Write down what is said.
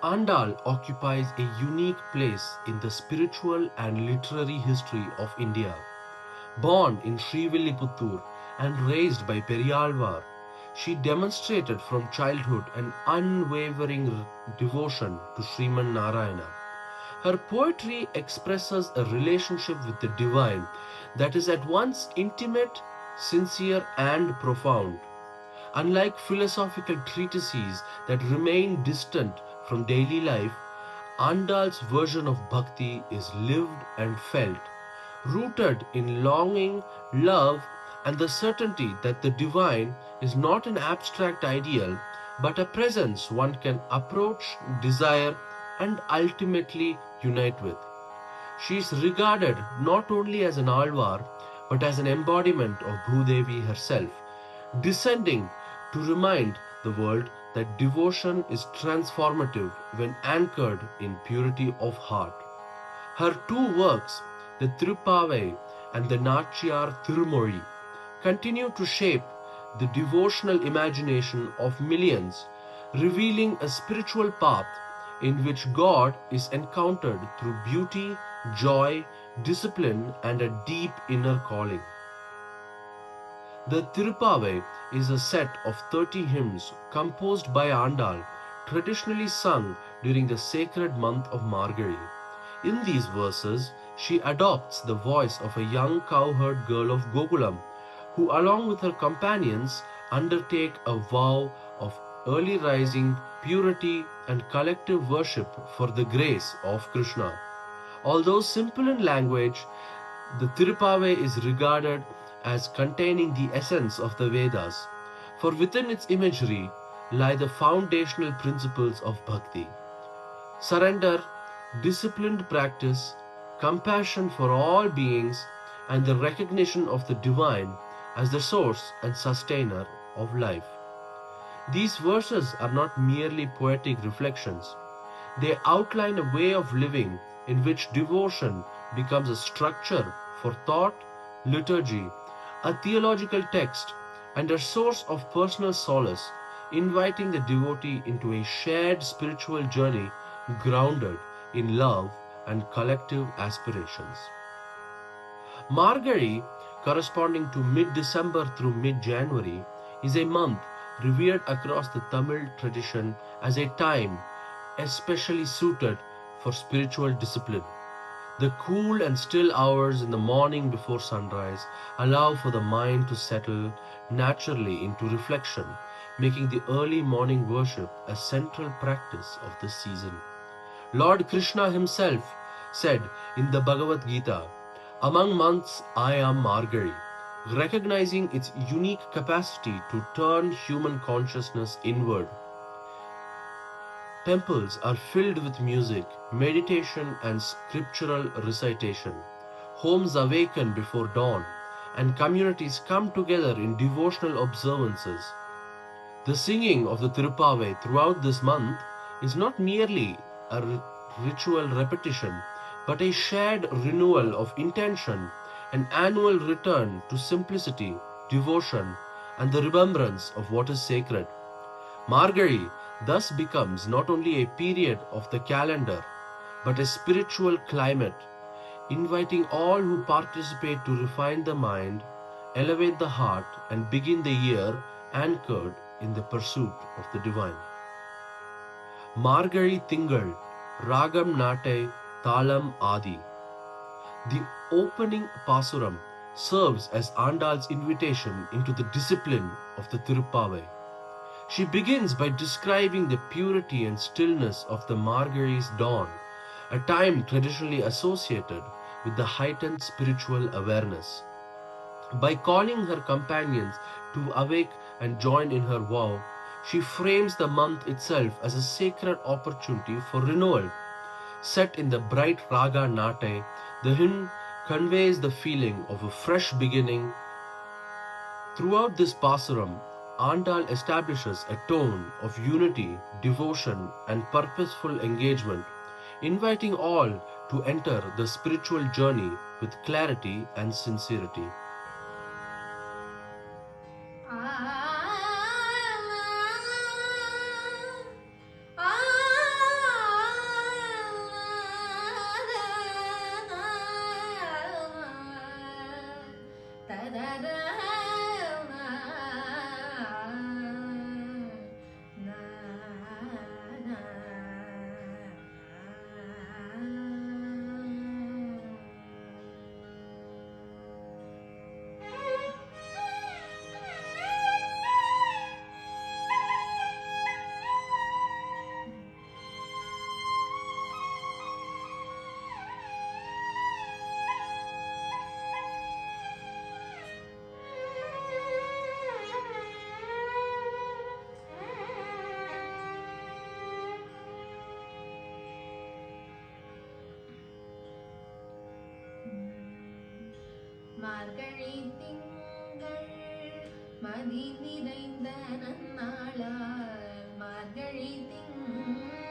Andal occupies a unique place in the spiritual and literary history of India. Born in Srivilliputtur and raised by Periyalvar, she demonstrated from childhood an unwavering devotion to Sriman Narayana. Her poetry expresses a relationship with the divine that is at once intimate, sincere, and profound. Unlike philosophical treatises that remain distant from daily life, Andal's version of bhakti is lived and felt, rooted in longing, love, and the certainty that the divine is not an abstract ideal but a presence one can approach, desire, and ultimately unite with. She is regarded not only as an Alvar but as an embodiment of Bhudevi herself, descending to remind the world that devotion is transformative when anchored in purity of heart. Her two works, the Thiruppavai and the Nachiyar Thirumozhi, continue to shape the devotional imagination of millions, revealing a spiritual path in which God is encountered through beauty, joy, discipline, and a deep inner calling. The Thiruppavai is a set of 30 hymns composed by Andal, traditionally sung during the sacred month of Mārgazhi. In these verses, she adopts the voice of a young cowherd girl of Gokulam, who along with her companions undertake a vow of early rising, purity, and collective worship for the grace of Krishna. Although simple in language, the Thiruppavai is regarded as containing the essence of the Vedas, for within its imagery lie the foundational principles of bhakti: surrender, disciplined practice, compassion for all beings, and the recognition of the divine as the source and sustainer of life. These verses are not merely poetic reflections. They outline a way of living in which devotion becomes a structure for thought, liturgy, a theological text, and a source of personal solace, inviting the devotee into a shared spiritual journey grounded in love and collective aspirations. Mārgazhi, corresponding to mid-December through mid-January, is a month revered across the Tamil tradition as a time especially suited for spiritual discipline. The cool and still hours in the morning before sunrise allow for the mind to settle naturally into reflection, making the early morning worship a central practice of this season. Lord Krishna himself said in the Bhagavad Gita, "Among months I am Mārgazhi," recognizing its unique capacity to turn human consciousness inward. Temples are filled with music, meditation, and scriptural recitation. Homes awaken before dawn, and communities come together in devotional observances. The singing of the Thiruppavai throughout this month is not merely a ritual repetition, but a shared renewal of intention, an annual return to simplicity, devotion, and the remembrance of what is sacred. Mārgazhi thus becomes not only a period of the calendar, but a spiritual climate, inviting all who participate to refine the mind, elevate the heart, and begin the year anchored in the pursuit of the divine. Mārgazhi Thingal, Ragam Nattai, Thalam Adi. The opening pasuram serves as Andal's invitation into the discipline of the Thiruppavai. She begins by describing the purity and stillness of the Mārgazhi's dawn, a time traditionally associated with the heightened spiritual awareness. By calling her companions to awake and join in her vow, she frames the month itself as a sacred opportunity for renewal. Set in the bright raga Nattai, the hymn conveys the feeling of a fresh beginning. Throughout this pasuram, Andal establishes a tone of unity, devotion, and purposeful engagement, inviting all to enter the spiritual journey with clarity and sincerity. மார்கழி திங்கள் மதி நிறைந்த நன்னாளால் மார்கழி திங்கள்